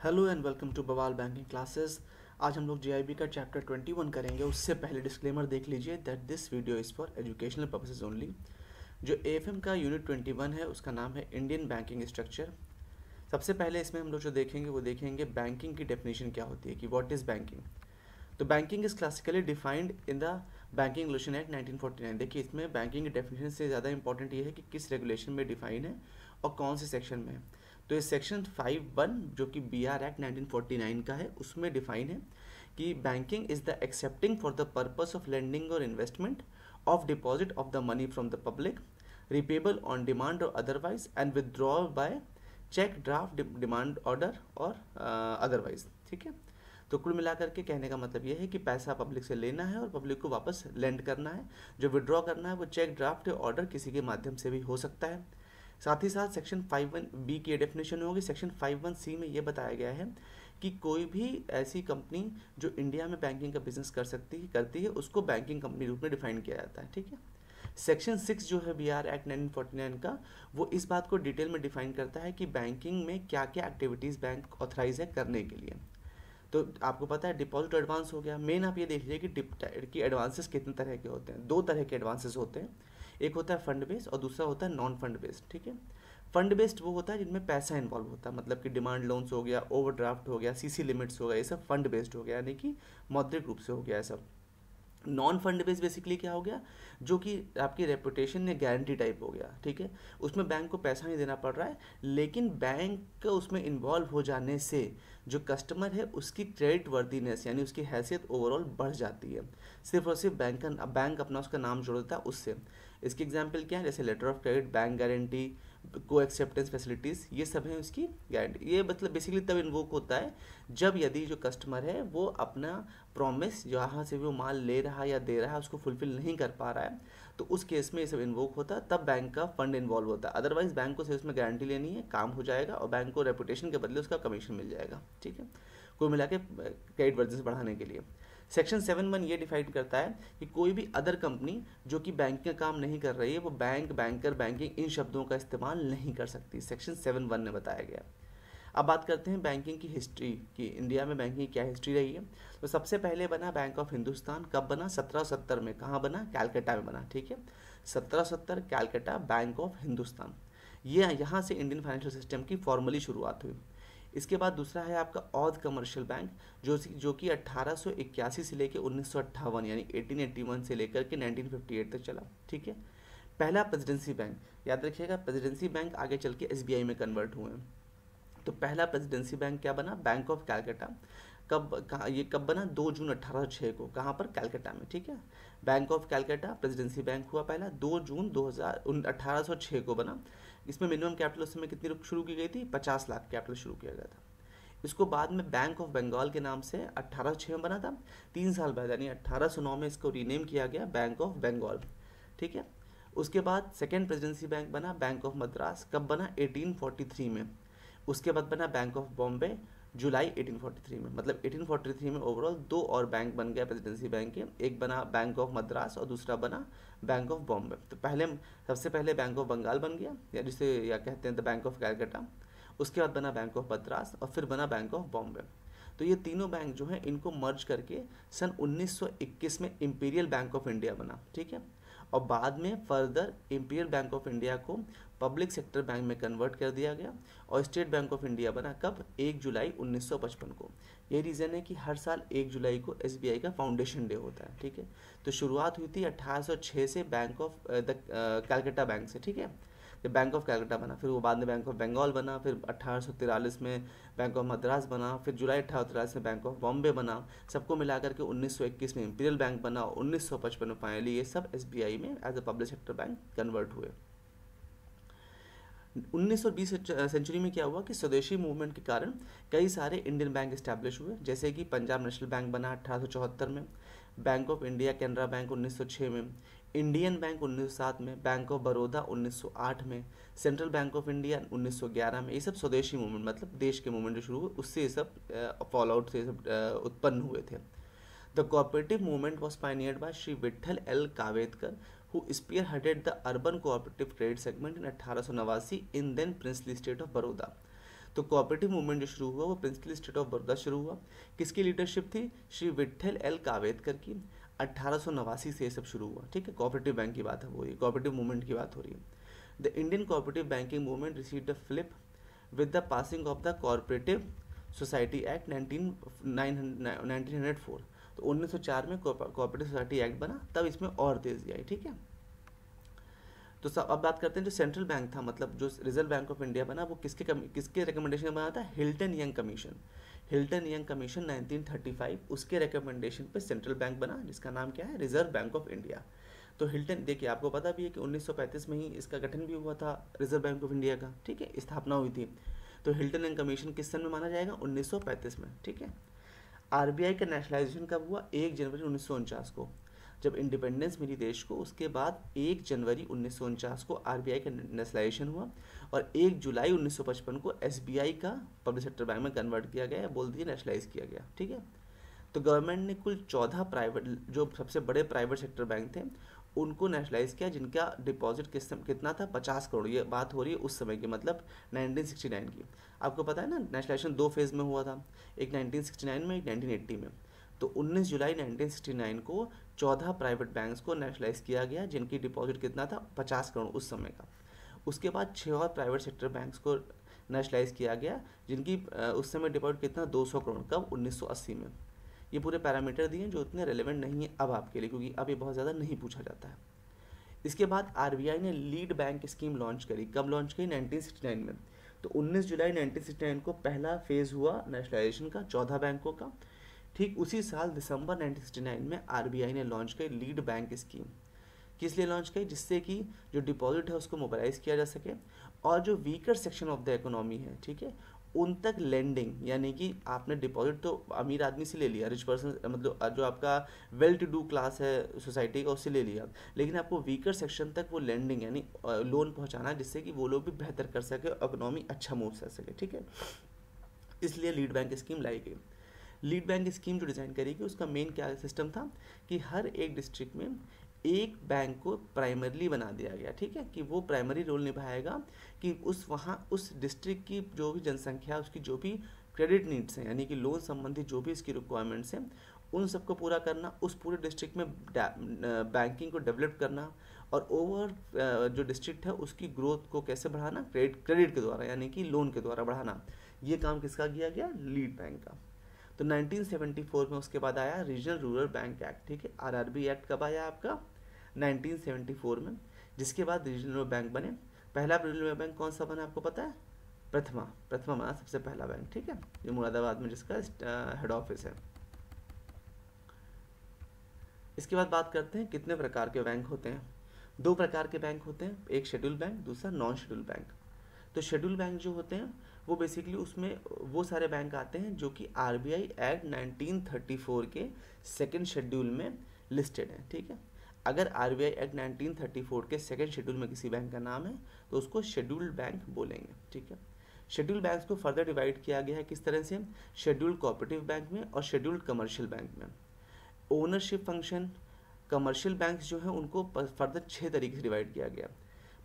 Hello and welcome to बवाल banking classes. आज हम लोग जीआईबी का चैप्टर 21 करेंगे। उससे पहले डिस्क्लेमर देख लीजिए that this video is for educational purposes only. जो एएफएम का यूनिट 21 है उसका नाम है इंडियन बैंकिंग स्ट्रक्चर। सबसे पहले इसमें हम लोग जो देखेंगे वो देखेंगे बैंकिंग की डेफिनेशन क्या होती है कि व्हाट इज़ बैंकिंग। तो banking is classically defined in the banking regulation act 1949। देखिए इसमें बैंकिंग की डेफिनेशन से ज़्यादा इंपॉर्टेंट ये है कि किस रेगुलेशन में डिफाइन है और कौन से सेक्शन में है। तो इस सेक्शन 5(1) जो कि BR एक्ट 1949 का है उसमें डिफाइन है कि banking is the accepting for the purpose of lending और investment of deposit of the money from the public, repayable on demand और otherwise, and withdrawal by cheque, draft, demand order और otherwise. ठीक है, तो कुल मिलाकर के कहने का मतलब ये है कि पैसा पब्लिक से लेना है और पब्लिक को वापस लेंड करना है। जो विड्रॉ करना है वो चेक, ड्राफ्ट या ऑर्डर किसी के माध्यम से भी हो सकता है। साथ ही साथ सेक्शन 5(1)(b) की डेफिनेशन होगी। सेक्शन 5(1)(c) में ये बताया गया है कि कोई भी ऐसी कंपनी जो इंडिया में बैंकिंग का बिजनेस करती है उसको बैंकिंग कंपनी रूप में डिफाइन किया जाता है। ठीक है, सेक्शन 6 जो है BR एक्ट 1949 का, वो इस बात को डिटेल में डिफाइन करता है कि बैंकिंग में क्या क्या एक्टिविटीज़ बैंक ऑथराइज है करने के लिए। तो आपको पता है डिपॉजिट एडवांस हो गया। मेन आप ये देख लीजिए कि एडवांसेस कितने तरह के होते हैं। दो तरह के एडवांसेस होते हैं, एक होता है फंड बेस्ड और दूसरा होता है नॉन फंड बेस्ड। ठीक है, फंड बेस्ड वो होता है जिनमें पैसा इन्वॉल्व होता है, मतलब कि डिमांड लोन्स हो गया, ओवरड्राफ्ट हो गया, CC लिमिट्स हो गया, ये सब फंड बेस्ड हो गया, यानी कि मौद्रिक रूप से हो गया है सब। नॉन फंड बेस बेसिकली क्या हो गया, जो कि आपकी रेपुटेशन या गारंटी टाइप हो गया। ठीक है, उसमें बैंक को पैसा नहीं देना पड़ रहा है, लेकिन बैंक उसमें इन्वॉल्व हो जाने से जो कस्टमर है उसकी क्रेडिट वर्दीनेस यानी उसकी हैसियत ओवरऑल बढ़ जाती है। सिर्फ और सिर्फ बैंक अपना उसका नाम जोड़ देता है उससे। इसकी एग्जाम्पल क्या है, जैसे letter of credit, bank guarantee, co acceptance facilities, ये सब है उसकी गारंटी। ये मतलब बेसिकली तब इन्वोक होता है जब यदि जो कस्टमर है वो अपना प्रॉमिस जहाँ से भी वो माल ले रहा है या दे रहा है उसको फुलफिल नहीं कर पा रहा है, तो उस केस में ये सब इन्वोक होता है, तब बैंक का फंड इन्वॉल्व होता है। अदरवाइज बैंक को सिर्फ उसमें गारंटी लेनी है, काम हो जाएगा और बैंक को रेपुटेशन के बदले उसका कमीशन मिल जाएगा। ठीक है, कुल मिला के क्रेडिट वर्जिनेस बढ़ाने के लिए। सेक्शन 7(1) ये डिफाइन करता है कि कोई भी अदर कंपनी जो कि बैंक का काम नहीं कर रही है वो बैंक, बैंकर, बैंकिंग इन शब्दों का इस्तेमाल नहीं कर सकती। सेक्शन 7(1) ने बताया गया। अब बात करते हैं बैंकिंग की हिस्ट्री कि इंडिया में बैंकिंग की क्या हिस्ट्री रही है। तो सबसे पहले बना बैंक ऑफ हिंदुस्तान। कब बना? 1770 में। कहाँ बना? कैलकाटा में बना। ठीक है, 1770 कैलकाटा बैंक ऑफ हिंदुस्तान। ये यहाँ से इंडियन फाइनेंशियल सिस्टम की फॉर्मली शुरुआत हुई। इसके बाद दूसरा है आपका औध कमर्शियल बैंक, जो कि 1881 से लेकर 1958 यानी 1881 से लेकर के 1958 तक चला। ठीक है, पहला प्रेसिडेंसी बैंक, याद रखिएगा प्रेसिडेंसी बैंक आगे चल के SBI में कन्वर्ट हुए हैं। तो पहला प्रेसिडेंसी बैंक क्या बना? Bank of Calcutta. ये कब बना? 2 जून 1806 को। कहाँ पर? कैलकाटा में। ठीक है, bank of Calcutta presidency bank हुआ पहला 2 जून 1806 को बना। इसमें मिनिमम कैपिटल उस समय कितनी शुरू की गई थी? 50 लाख कैपिटल शुरू किया गया था। इसको बाद में बैंक ऑफ बंगाल के नाम से 1806 में बना था। 3 साल बाद यानी 1809 में इसको रीनेम किया गया बैंक ऑफ बंगाल। ठीक है, उसके बाद सेकेंड प्रेसिडेंसी बैंक बना बैंक ऑफ मद्रास। कब बना? 1843 में। उसके बाद बना बैंक ऑफ बॉम्बे जुलाई 1843 में। मतलब 1843 में ओवरऑल 2 और बैंक बन गया प्रेसिडेंसी बैंक के, एक बना बैंक ऑफ मद्रास और दूसरा बना बैंक ऑफ बॉम्बे। तो सबसे पहले बैंक ऑफ बंगाल बन गया या कहते हैं द बैंक ऑफ कैलकाटा। उसके बाद बना बैंक ऑफ मद्रास और फिर बना बैंक ऑफ बॉम्बे। तो ये तीनों बैंक जो हैं इनको मर्ज करके सन 1921 में इंपीरियल बैंक ऑफ इंडिया बना। ठीक है, और बाद में further imperial bank of India को पब्लिक सेक्टर बैंक में कन्वर्ट कर दिया गया और स्टेट बैंक ऑफ इंडिया बना। कब? 1 जुलाई 1955 को। ये रीज़न है कि हर साल 1 जुलाई को SBI का फाउंडेशन डे होता है। ठीक है, तो शुरुआत हुई थी 1806 से बैंक ऑफ कैलकाटा बैंक से। ठीक है, जब बैंक ऑफ कैलकाटा बना, फिर वो बाद में बैंक ऑफ बंगाल बना, फिर 1843 में बैंक ऑफ मद्रास बना, फिर जुलाई 1843 में बैंक ऑफ बॉम्बे बना। सबको मिलाकर के 1921 में इंपीरियल बैंक बना और 1955 में फाइनली ये सब SBI में as a public sector bank convert हुए। 1920 सेंचुरी में क्या हुआ कि स्वदेशी मूवमेंट के कारण कई सारे इंडियन बैंक इस्टेब्लिश हुए, जैसे कि पंजाब नेशनल बैंक बना 1874 में, bank of India Canara bank 1906 में, इंडियन बैंक 1907 में, बैंक ऑफ बड़ौदा 1908 में, सेंट्रल बैंक ऑफ इंडिया 1911 में। ये सब स्वदेशी मूवमेंट मतलब देश के मूवमेंट जो शुरू हुए उससे ये सब फॉल आउट से ये सब उत्पन्न हुए थे। The cooperative movement was pioneered by Shri Vitthal L Kavedkar who spearheaded the urban cooperative trade segment in 1889 in then princely state of Baroda. तो कोऑपरेटिव मूवमेंट जो शुरू हुआ वो प्रिंसिपल स्टेट ऑफ बड़ौदा शुरू हुआ। किसकी लीडरशिप थी? श्री विट्ठल एल कावेदकर की। 1889 से ये सब शुरू हुआ, ठीक है। कोऑपरेटिव बैंक की बात है, वो ये कोऑपरेटिव मूवमेंट की बात हो रही है। The Indian cooperative banking movement received a flip with the passing of the cooperative society act 1904। तो 1904 में कोऑपरेटिव सोसाइटी एक्ट बना, तब इसमें और तेजी आई, ठीक है। तो सब अब बात करते हैं जो सेंट्रल बैंक था, मतलब जो रिजर्व बैंक ऑफ इंडिया बना, वो किसके रिकमेंडेशन में बना था? Hilton young commission. Hilton young commission 1935, उसके रिकमेंडेशन पे सेंट्रल बैंक बना, जिसका नाम क्या है? Reserve bank of India. तो हिल्टन, देखिए आपको पता भी है कि 1935 में ही इसका गठन भी हुआ था रिजर्व बैंक ऑफ इंडिया का, ठीक है, स्थापना हुई थी। तो हिल्टन यंग कमीशन किस सन में माना जाएगा? 1935 में, ठीक है। आरबीआई का नेशनलाइजेशन कब हुआ? 1 जनवरी 1949 को, जब इंडिपेंडेंस मिली देश को, उसके बाद 1 जनवरी 1949 को आरबीआई का नेशनलाइजेशन हुआ और 1 जुलाई 1955 को एसबीआई का पब्लिक सेक्टर बैंक में कन्वर्ट किया गया, बोल दिए नेशनलाइज किया गया, ठीक है। तो गवर्नमेंट ने कुल 14 प्राइवेट, जो सबसे बड़े प्राइवेट सेक्टर बैंक थे, उनको नेशनलाइज किया, जिनका डिपॉजिट कितना था? 50 करोड़। ये बात हो रही है उस समय की, मतलब 1969 की। आपको पता है ना, नेशनलाइजेशन 2 फेज में हुआ था, एक 1969 में, एक 1980 में। तो 19 जुलाई 1969 को 14 प्राइवेट बैंक्स को नेशनलाइज किया गया, जिनकी डिपॉजिट कितना था? 50 करोड़ उस समय का। उसके बाद 6 और प्राइवेट सेक्टर बैंक्स को नेशनलाइज किया गया, जिनकी उस समय डिपॉजिट कितना? 200 करोड़। कब? 1980 में। ये पूरे पैरामीटर दिए जो उतने रेलेवेंट नहीं है अब आपके लिए, क्योंकि अब ये बहुत ज़्यादा नहीं पूछा जाता है। इसके बाद आरबीआई ने लीड बैंक स्कीम लॉन्च करी। कब लॉन्च करी? 1969 में। तो 19 जुलाई 1969 को पहला फेज हुआ नेशनलाइजेशन का 14 बैंकों का। ठीक उसी साल दिसंबर 1969 में आरबीआई ने लॉन्च की लीड बैंक स्कीम। किस लिए लॉन्च की? जिससे कि जो डिपॉजिट है उसको मोबाइलाइज किया जा सके और जो weaker section of the economy है, ठीक है, उन तक लेंडिंग, यानी कि आपने डिपॉजिट तो अमीर आदमी से ले लिया, रिच पर्सन, मतलब जो आपका वेल टू डू क्लास है सोसाइटी का, उससे ले लिया, लेकिन आपको वीकर सेक्शन तक वो लेंडिंग यानी लोन पहुंचाना, जिससे कि वो लोग भी बेहतर कर सके, इकोनॉमी अच्छा मूव कर सके, ठीक है। इसलिए लीड बैंक स्कीम लाई गई। लीड बैंक स्कीम जो डिज़ाइन करेगी, उसका मेन क्या सिस्टम था कि हर एक डिस्ट्रिक्ट में एक बैंक को प्राइमरली बना दिया गया, ठीक है, कि वो प्राइमरी रोल निभाएगा कि उस डिस्ट्रिक्ट की जो भी जनसंख्या, उसकी जो भी क्रेडिट नीड्स हैं, यानी कि लोन संबंधी जो भी इसकी रिक्वायरमेंट्स हैं, उन सबको पूरा करना, उस पूरे डिस्ट्रिक्ट में बैंकिंग को डेवलप करना, और ओवर जो डिस्ट्रिक्ट है उसकी ग्रोथ को कैसे बढ़ाना? क्रेडिट के द्वारा, यानी कि लोन के द्वारा बढ़ाना। ये काम किसका किया गया? लीड बैंक का। तो 1974 में उसके बाद आया रीजनल रूरल बैंक एक्ट, ठीक है। आरआरबी एक्ट कब आया आपका? 1974 में, जिसके बाद रीजनल बैंक बने। पहला रीजनल बैंक कौन सा बना आपको पता है? प्रथमा बना सबसे पहला बैंक, ठीक है, जो मुरादाबाद में जिसका हेड ऑफिस है। इसके बाद बात करते हैं कितने प्रकार के बैंक होते हैं। 2 प्रकार के बैंक होते हैं, एक शेड्यूल बैंक, दूसरा नॉन शेड्यूल बैंक। तो शेड्यूल बैंक जो होते हैं वो बेसिकली उसमें वो सारे बैंक आते हैं जो कि आरबीआई एक्ट 1934 के सेकंड शेड्यूल में लिस्टेड है, ठीक है। अगर आरबीआई एक्ट 1934 के सेकंड शेड्यूल में किसी बैंक का नाम है तो उसको शेड्यूल्ड बैंक बोलेंगे, ठीक है। शेड्यूल बैंक्स को फर्दर डिवाइड किया गया है किस तरह से? शेड्यूल्ड कोऑपरेटिव बैंक में और शेड्यूल्ड कमर्शियल बैंक में। ओनरशिप फंक्शन, कमर्शियल बैंक्स जो हैं उनको फर्दर 6 तरीके से डिवाइड किया गया।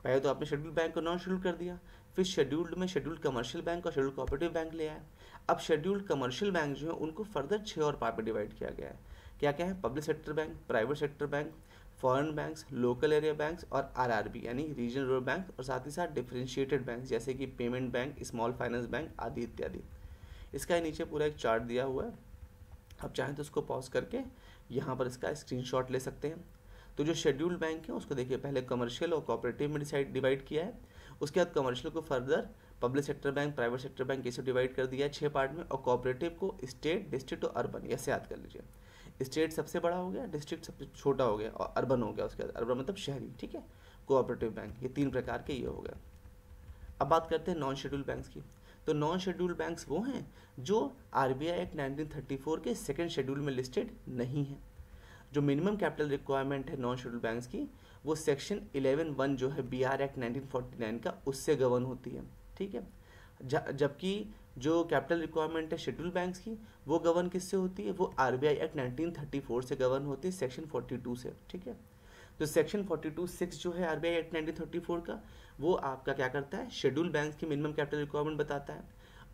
पहले तो आपने शेड्यूल बैंक को नॉन शेड्यूल कर दिया, फिर शेड्यूल्ड में शेड्यूल्ड कमर्शियल बैंक और शेड्यूल्ड कोऑपरेटिव बैंक ले आए। अब शेड्यूल्ड कमर्शियल बैंक जो है उनको फर्दर 6 और पार्ट में डिवाइड किया गया है। क्या क्या है? Public sector bank, private sector bank, foreign banks, local area banks और आरआरबी यानी रीजनल रूरल बैंक, और साथ ही साथ डिफरेंशिएटेड बैंक जैसे कि payment bank, small finance bank आदि इत्यादि। इसका नीचे पूरा एक चार्ट दिया हुआ है, आप चाहें तो उसको पॉज करके यहाँ पर इसका स्क्रीनशॉट ले सकते हैं। तो जो शेड्यूल्ड बैंक है उसको देखिए, पहले कमर्शियल और कोऑपरेटिव में डिवाइड किया है, उसके बाद कमर्शियल को further public sector bank, private sector bank ऐसे डिवाइड कर दिया है 6 पार्ट में, और कोऑपरेटिव को स्टेट, डिस्ट्रिक्ट और अर्बन, ऐसे याद कर लीजिए। स्टेट सबसे बड़ा हो गया, डिस्ट्रिक्ट सबसे छोटा हो गया और अर्बन हो गया उसके बाद, अर्बन मतलब शहरी, ठीक है। कोऑपरेटिव बैंक, ये 3 प्रकार के ये हो गए। अब बात करते हैं नॉन शेड्यूल बैंक्स की। तो नॉन शेड्यूल बैंक्स वो हैं जो आरबीआई एक्ट 1934 के सेकंड शेड्यूल में लिस्टेड नहीं है। जो मिनिमम कैपिटल रिक्वायरमेंट है नॉन शेड्यूल बैंक्स की, वो सेक्शन 11(1) जो है बीआर एक्ट 1949 का, उससे गवर्न होती है, ठीक है। जबकि जो कैपिटल रिक्वायरमेंट है शेड्यूल बैंक्स की, वो गवर्न किससे होती है? वो आरबीआई एक्ट 1934 से गवर्न होती है, सेक्शन 42 से, ठीक है। तो सेक्शन 42(6) जो है आरबीआई एक्ट 1934 का, वो आपका क्या करता है? शेड्यूल बैंक्स की मिनिमम कैपिटल रिक्वायरमेंट बताता है,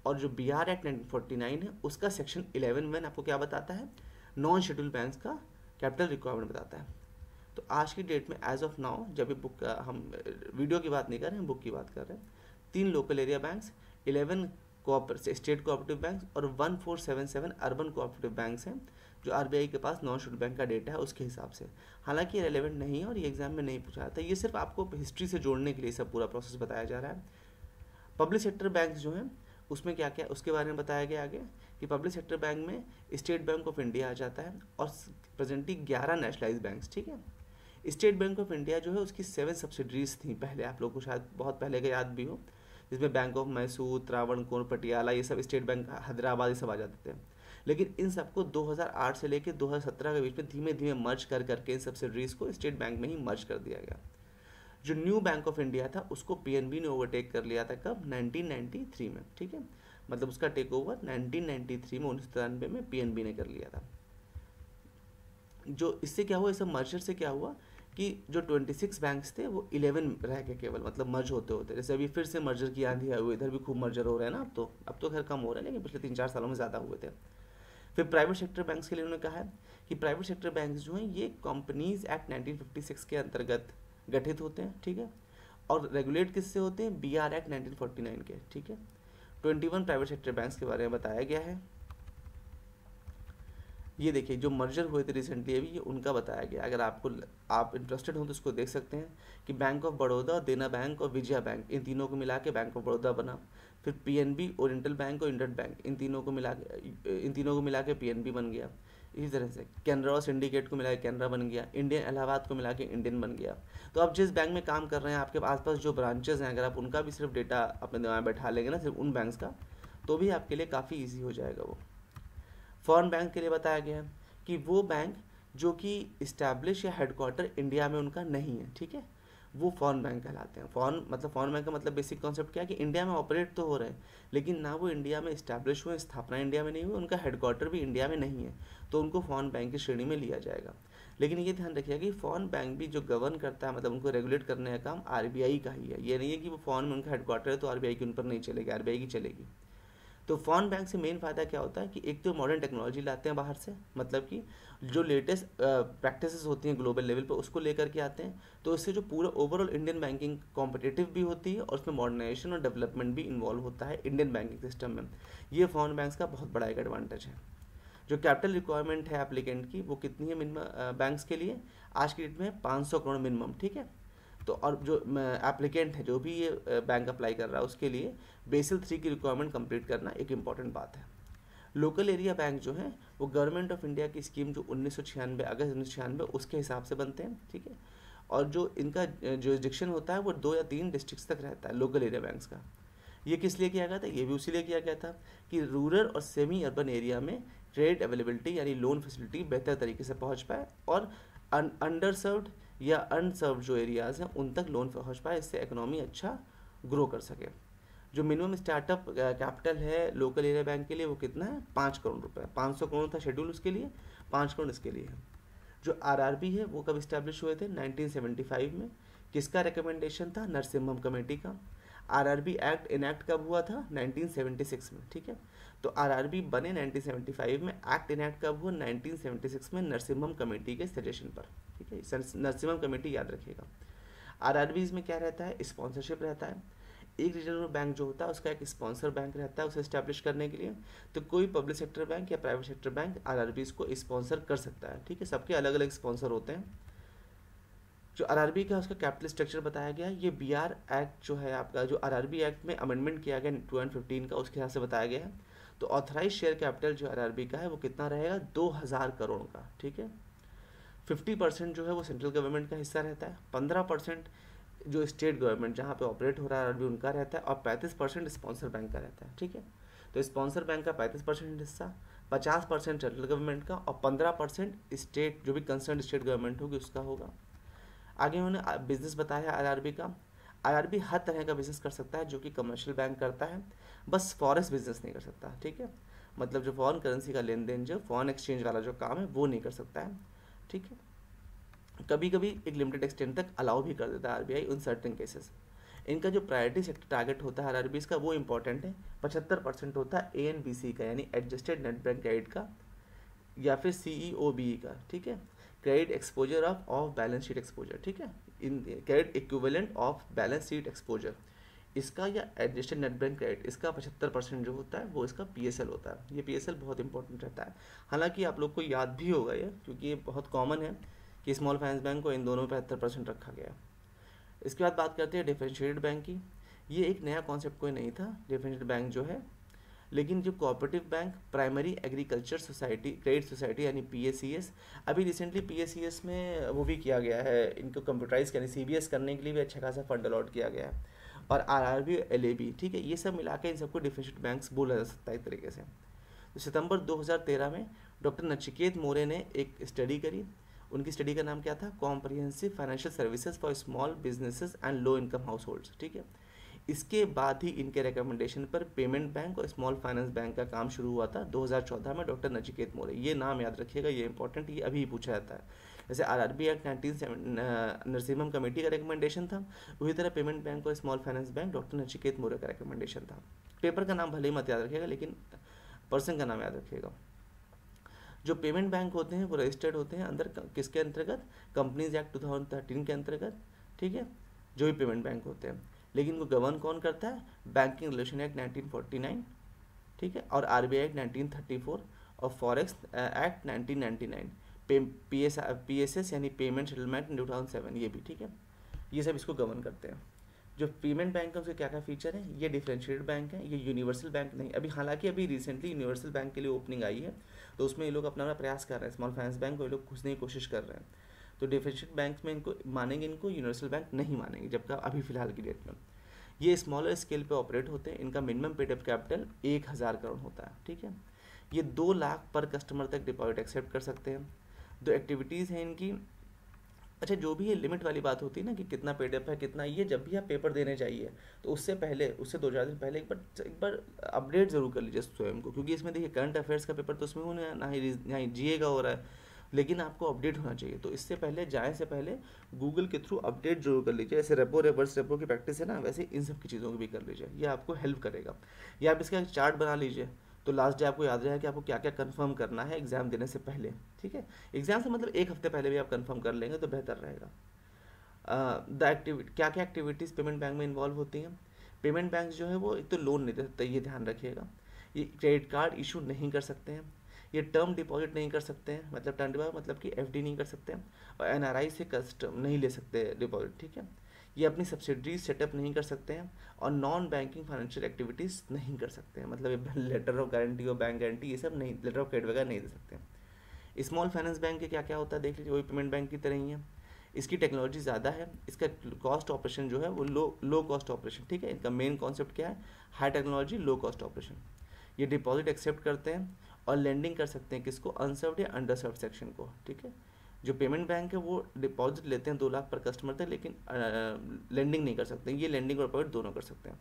और जो BR एक्ट 1949 है उसका सेक्शन 11(1) आपको क्या बताता है, नॉन शेड्यूल बैंक्स का कैपिटल रिक्वायरमेंट बताता है। तो आज की डेट में एज ऑफ नाउ, जब ये बुक हम वीडियो की बात नहीं कर रहे हैं, बुक की बात कर रहे हैं, 3 local area banks, 11 state cooperative banks और 1477 अर्बन कोऑपरेटिव बैंक्स हैं जो RBI के पास नॉन शेड्यूल बैंक का डेटा है उसके हिसाब से। हालांकि ये रेलेवेंट नहीं है और ये एग्जाम में नहीं पूछा जाता, ये सिर्फ आपको हिस्ट्री से जोड़ने के लिए सब पूरा प्रोसेस बताया जा रहा है। पब्लिक सेक्टर बैंक जो हैं उसमें क्या क्या उसके बारे में बताया गया आगे कि पब्लिक सेक्टर बैंक में स्टेट बैंक ऑफ इंडिया आ जाता है और प्रेजेंटली 11 नेशनलाइज बैंक्स, ठीक है। स्टेट बैंक ऑफ इंडिया जो है उसकी 7 सब्सिडरीज थी पहले, आप लोगों को शायद बहुत पहले का याद भी हो, जिसमें बैंक ऑफ मैसूर, त्रावणकोर, पटियाला, ये सब स्टेट बैंक, हैदराबाद, ये सब आ जाते थे। लेकिन इन सबको 2008 से लेकर 2017 के बीच में धीमे धीमे मर्ज कर करके इन सब्सिडरीज को स्टेट बैंक में ही मर्ज कर दिया गया। जो न्यू बैंक ऑफ इंडिया था उसको PNB ने ओवरटेक कर लिया था, कब, 1993 में, ठीक है। मतलब उसका टेक ओवर 1993 में, 1993 में PNB ने कर लिया था। जो इससे क्या हुआ, इस मर्जर से क्या हुआ कि जो 26 बैंक्स थे वो 11 रह के केवल, मतलब मर्ज होते होते, जैसे अभी फिर से मर्जर की आंधी आई हुई, इधर भी खूब मर्जर हो रहे हैं ना, अब तो खैर कम हो रहे हैं, लेकिन पिछले 3-4 सालों में ज़्यादा हुए थे। फिर प्राइवेट सेक्टर बैंक्स के लिए उन्होंने कहा है कि प्राइवेट सेक्टर बैंक्स जो हैं ये कंपनीज एक्ट 1956 के अंतर्गत गठित होते हैं, ठीक है, और रेगुलेट किससे होते हैं, BR एक्ट 1949 के, ठीक है। 21 प्राइवेट सेक्टर बैंक्स के बारे में बताया गया है। ये देखिए जो मर्जर हुए थे रिसेंटली अभी, ये उनका बताया गया। अगर आप इंटरेस्टेड हो तो इसको देख सकते हैं कि बैंक ऑफ बड़ौदा, देना बैंक और विजया बैंक, इन तीनों को मिला के बैंक ऑफ बड़ौदा बना। फिर PNB, ओरिएंटल बैंक और इंडस बैंक, इन तीनों को मिला के PNB बन गया। इसी तरह से कैनरा और सिंडिकेट को मिला के कैनरा बन गया, इंडियन इलाहाबाद को मिला के इंडियन बन गया। तो आप जिस बैंक में काम कर रहे हैं, आपके आसपास जो ब्रांचेस हैं, अगर आप उनका भी सिर्फ डेटा अपने दिमाग में बैठा लेंगे ना, सिर्फ उन बैंक्स का, तो भी आपके लिए काफ़ी ईजी हो जाएगा वो। फॉरेन बैंक के लिए बताया गया है कि वो बैंक जो कि इस्टेब्लिश या हेडक्वार्टर इंडिया में उनका नहीं है, ठीक है, वो फॉरेन बैंक कहलाते हैं। फॉरेन बैंक का मतलब बेसिक कॉन्सेप्ट क्या है कि इंडिया में ऑपरेट तो हो रहे हैं, लेकिन ना वो इंडिया में इस्टेब्लिश हुए, स्थापना इंडिया में नहीं हुई, उनका हेडक्वार्टर भी इंडिया में नहीं है, तो उनको फॉरेन बैंक की श्रेणी में लिया जाएगा। लेकिन ये ध्यान रखिएगा कि फॉरेन बैंक भी जो गवर्न करता है, मतलब उनको रेगुलेट करने का काम RBI का ही है। ये नहीं है कि वो फॉरेन में उनका हेडक्वार्टर है तो RBI की उन पर नहीं चलेगी, RBI की चलेगी। तो फॉरेन बैंक से मेन फ़ायदा क्या होता है कि एक तो मॉडर्न टेक्नोलॉजी लाते हैं बाहर से, मतलब कि जो लेटेस्ट प्रैक्टिसेस होती हैं ग्लोबल लेवल पर उसको लेकर के आते हैं, तो इससे जो पूरा ओवरऑल इंडियन बैंकिंग कॉम्पिटिटिव भी होती है और उसमें मॉडर्नाइजेशन और डेवलपमेंट भी इन्वॉल्व होता है इंडियन बैंकिंग सिस्टम में। ये फॉरेन बैंक्स का बहुत बड़ा एक एडवांटेज है। जो कैपिटल रिक्वायरमेंट है एप्लीकेंट की, वो कितनी है मिनिमम बैंक्स के लिए, आज की डेट में 500 करोड़ मिनिमम, ठीक है। तो और जो एप्लीकेंट है, जो भी ये बैंक अप्लाई कर रहा है, उसके लिए बेसिल 3 की रिक्वायरमेंट कंप्लीट करना एक इंपॉर्टेंट बात है। लोकल एरिया बैंक जो है वो गवर्नमेंट ऑफ इंडिया की स्कीम जो 1996 अगस्त 1996 उसके हिसाब से बनते हैं, ठीक है। और जो इनका जुरिसडिक्शन होता है वो 2 या 3 डिस्ट्रिक्ट्स तक रहता है लोकल एरिया बैंक्स का। ये किस लिए किया गया था, ये भी उसी लिए किया गया था कि रूरल और सेमी अर्बन एरिया में क्रेडिट अवेलेबिलिटी यानी लोन फैसिलिटी बेहतर तरीके से पहुंच पाए और अंडर सर्व्ड या अनसर्व्ड जो एरियाज़ हैं उन तक लोन पहुंच पाए, इससे इकोनॉमी अच्छा ग्रो कर सके। जो मिनिमम स्टार्टअप कैपिटल है लोकल एरिया बैंक के लिए वो कितना है, 5 करोड़ रुपए। 500 करोड़ था शेड्यूल उसके लिए, 5 करोड़ इसके लिए है। जो RRB है वो कब इस्टेब्लिश हुए थे, 1975 में। किसका रिकमेंडेशन था, नरसिम्हम कमेटी का। RRB एक्ट इनैक्ट कब हुआ था, 1976 में, ठीक है। तो RRB बने 1975 में, एक्ट इनैक्ट कब हुआ, 1976 में, नरसिम्हम कमेटी के सजेशन पर, ठीक है। नरसिम्हम कमेटी याद रखिएगा। RRBs में क्या रहता है, स्पॉन्सरशिप रहता है। एक रीजनल बैंक जो होता है उसका एक स्पॉन्सर बैंक रहता है उसे इस्टेब्लिश करने के लिए। तो कोई पब्लिक सेक्टर बैंक या प्राइवेट सेक्टर बैंक RRBs को स्पॉन्सर कर सकता है, ठीक है। सबके अलग अलग स्पॉन्सर होते हैं। जो RRB का उसका कैपिटल स्ट्रक्चर बताया गया है, ये BR एक्ट जो है आपका, जो RRB एक्ट में अमेंडमेंट किया गया 2015 का, उसके हिसाब से बताया गया है। तो ऑथराइज शेयर कैपिटल जो RRB का है वो कितना रहेगा, 2000 करोड़ का, ठीक है। 50% जो है वो सेंट्रल गवर्नमेंट का हिस्सा रहता है, 15% जो स्टेट गवर्नमेंट जहाँ पे ऑपरेट हो रहा है RRB उनका रहता है, और 35% स्पॉन्सर बैंक का रहता है, ठीक है। तो स्पॉन्सर बैंक का 35% हिस्सा, 50% सेंट्रल गवर्नमेंट का और 15% स्टेट, जो भी कंसर्न स्टेट गवर्नमेंट होगी उसका होगा। आगे उन्होंने बिजनेस बताया RRB का। RRB हर तरह का बिजनेस कर सकता है जो कि कमर्शियल बैंक करता है, बस फॉरेक्स बिजनेस नहीं कर सकता, ठीक है। मतलब जो फॉरेन करेंसी का लेन देन, जो फॉरेन एक्सचेंज वाला जो काम है वो नहीं कर सकता है, ठीक है। कभी कभी एक लिमिटेड एक्सटेंट तक अलाउ भी कर देता है RBI उन सर्टेन केसेस। इनका जो प्रायोरिटी सेक्टर टारगेट होता है आरआरबीज का वो इंपॉर्टेंट है। 75% होता है ANBC का, यानी एडजस्टेड नेट बैंक क्रेडिट का, या फिर CEOBE का, ठीक है, credit exposure of balance sheet exposure, ठीक है, in credit equivalent of balance sheet exposure इसका, या एडजस्टेड नेट बैंक क्रेडिट इसका 75% जो होता है वो इसका PSL होता है। ये PSL बहुत इंपॉर्टेंट रहता है। हालांकि आप लोग को याद भी होगा ये, क्योंकि ये बहुत कॉमन है कि स्मॉल फाइनेंस बैंक को इन दोनों में 75% रखा गया। इसके बाद बात करते हैं डिफरेंशिएटेड बैंक की। ये एक नया कॉन्सेप्ट कोई नहीं था डिफरेंशिएटेड बैंक जो है, लेकिन जो cooperative bank, primary agriculture society, credit society यानी PACS, अभी रिसेंटली PACS में वो भी किया गया है, इनको कंप्यूटराइज यानी CBS करने के लिए भी अच्छा खासा फंड अलॉट किया गया है, और RRB, LAB, ठीक है, ये सब मिला के इन सबको डिफरेंशिएटेड बैंक्स बोला जा सकता है एक तरीके से। तो सितंबर 2013 में डॉक्टर नचिकेत मोरे ने एक स्टडी करी। उनकी स्टडी का नाम क्या था? Comprehensive financial services for small businesses and low income house holds, ठीक है। इसके बाद ही इनके रिकमेंडेशन पर पेमेंट बैंक और स्मॉल फाइनेंस बैंक का काम शुरू हुआ था 2014 में, डॉक्टर नचिकेत मोरे। ये नाम याद रखिएगा, ये इंपॉर्टेंट, ये अभी पूछा जाता है। जैसे RRB एक्ट 1970 नरसिम्हम कमेटी का रिकमेंडेशन था, उसी तरह पेमेंट बैंक और small finance bank doctor Nachiket More का रिकमेंडेशन था। पेपर का नाम भले ही मत याद रखिएगा, लेकिन पर्सन का नाम याद रखिएगा। जो पेमेंट बैंक होते हैं वो रजिस्टर्ड होते हैं अंदर किसके अंतर्गत? कंपनीज एक्ट 2013 के अंतर्गत, ठीक है, जो भी पेमेंट बैंक होते हैं। लेकिन वो गवर्न कौन करता है? बैंकिंग रेगुलेशन एक्ट 1949, ठीक है, और RBI एक्ट 1934 और फॉरेक्स एक्ट 1999, PSS यानी पेमेंट सेटलमेंट 2007, ये भी, ठीक है, ये सब इसको गवर्न करते हैं। जो पेमेंट बैंक है उसके क्या क्या फीचर है? ये डिफरेंशिएटेड बैंक है, ये यूनिवर्सल बैंक नहीं। अभी हालांकि अभी रिसेंटली यूनिवर्सल बैंक के लिए ओपनिंग आई है, तो उसमें ये लोग अपना प्रयास कर रहे हैं, स्मॉल फाइनेंस बैंक को ये लोग घुसने की कोशिश कर रहे हैं। तो डिफरेंशिएटेड बैंक में इनको मानेंगे, इनको यूनिवर्सल बैंक नहीं मानेंगे, जबकि अभी फिलहाल की डेट में ये स्मॉलर स्केल पे ऑपरेट होते हैं। इनका minimum paid up capital 1000 crore होता है, ठीक है। ये 2 लाख पर कस्टमर तक डिपॉजिट एक्सेप्ट कर सकते हैं। जो एक्टिविटीज़ हैं इनकी, अच्छा, जो भी ये लिमिट वाली बात होती है ना कि कितना पेड अप है कितना, ये जब भी आप पेपर देने जाइए तो उससे पहले, उससे 2-4 दिन पहले एक बार अपडेट जरूर कर लीजिए स्वयं को, क्योंकि इसमें देखिए करंट अफेयर्स का पेपर तो उसमें हो ना ही GA का हो रहा है, लेकिन आपको अपडेट होना चाहिए। तो इससे पहले, जाने से पहले गूगल के थ्रू अपडेट जरूर कर लीजिए। जैसे रेपो रिवर्स रेपो की प्रैक्टिस है ना, वैसे इन सब की चीज़ों को भी कर लीजिए, ये आपको हेल्प करेगा। या आप इसका एक चार्ट बना लीजिए, तो लास्ट डे आपको याद रहेगा कि आपको क्या क्या कंफर्म करना है एग्जाम देने से पहले, ठीक है। एग्जाम से मतलब 1 हफ्ते पहले भी आप कंफर्म कर लेंगे तो बेहतर रहेगा। द एक्टिविटी, क्या क्या एक्टिविटीज़ पेमेंट बैंक में इन्वॉल्व होती हैं? पेमेंट बैंक जो है वो एक तो लोन नहीं दे सकते, ये ध्यान रखिएगा। ये क्रेडिट कार्ड इशू नहीं कर सकते हैं, ये टर्म डिपॉजिट नहीं कर सकते हैं, मतलब टर्म डिपॉजिट मतलब कि FD नहीं कर सकते हैं, और NRI से कस्टम नहीं ले सकते डिपॉजिट, ठीक है। ये अपनी सब्सिडरीज सेटअप नहीं कर सकते हैं, और नॉन बैंकिंग फाइनेंशियल एक्टिविटीज़ नहीं कर सकते हैं, मतलब लेटर ऑफ गारंटी और बैंक गारंटी ये सब नहीं, लेटर ऑफ क्रेडिट वगैरह नहीं दे सकते हैं। स्मॉल फाइनेंस बैंक के क्या क्या होता है देख लीजिए, वही पेमेंट बैंक की तरह ही है। इसकी टेक्नोलॉजी ज़्यादा है, इसका कॉस्ट ऑपरेशन जो है वो लो कॉस्ट ऑपरेशन, ठीक है। इनका मेन कॉन्सेप्ट क्या है? High technology low cost operation. ये डिपॉजिट एक्सेप्ट करते हैं और लेंडिंग कर सकते हैं, किसको? अनसर्व्ड या अंडरसर्व्ड सेक्शन को, ठीक है। जो पेमेंट बैंक है वो डिपॉजिट लेते हैं 2 लाख पर कस्टमर तक, लेकिन लेंडिंग नहीं कर सकते। ये लेंडिंग और डिपॉजिट दोनों कर सकते हैं।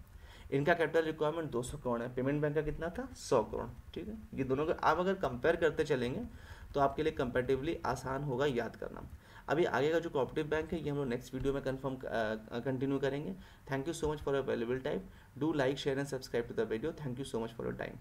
इनका कैपिटल रिक्वायरमेंट 200 करोड़ है, पेमेंट बैंक का कितना था? 100 करोड़, ठीक है। ये दोनों का आप अगर कंपेयर करते चलेंगे तो आपके लिए कंपेरेटिवली आसान होगा याद करना। अभी आगे का जो कोऑपरेटिव बैंक है ये हम लोग नेक्स्ट वीडियो में कंटिन्यू करेंगे। Thank you so much for your valuable time. Do like, share and subscribe to the video. Thank you so much for your time.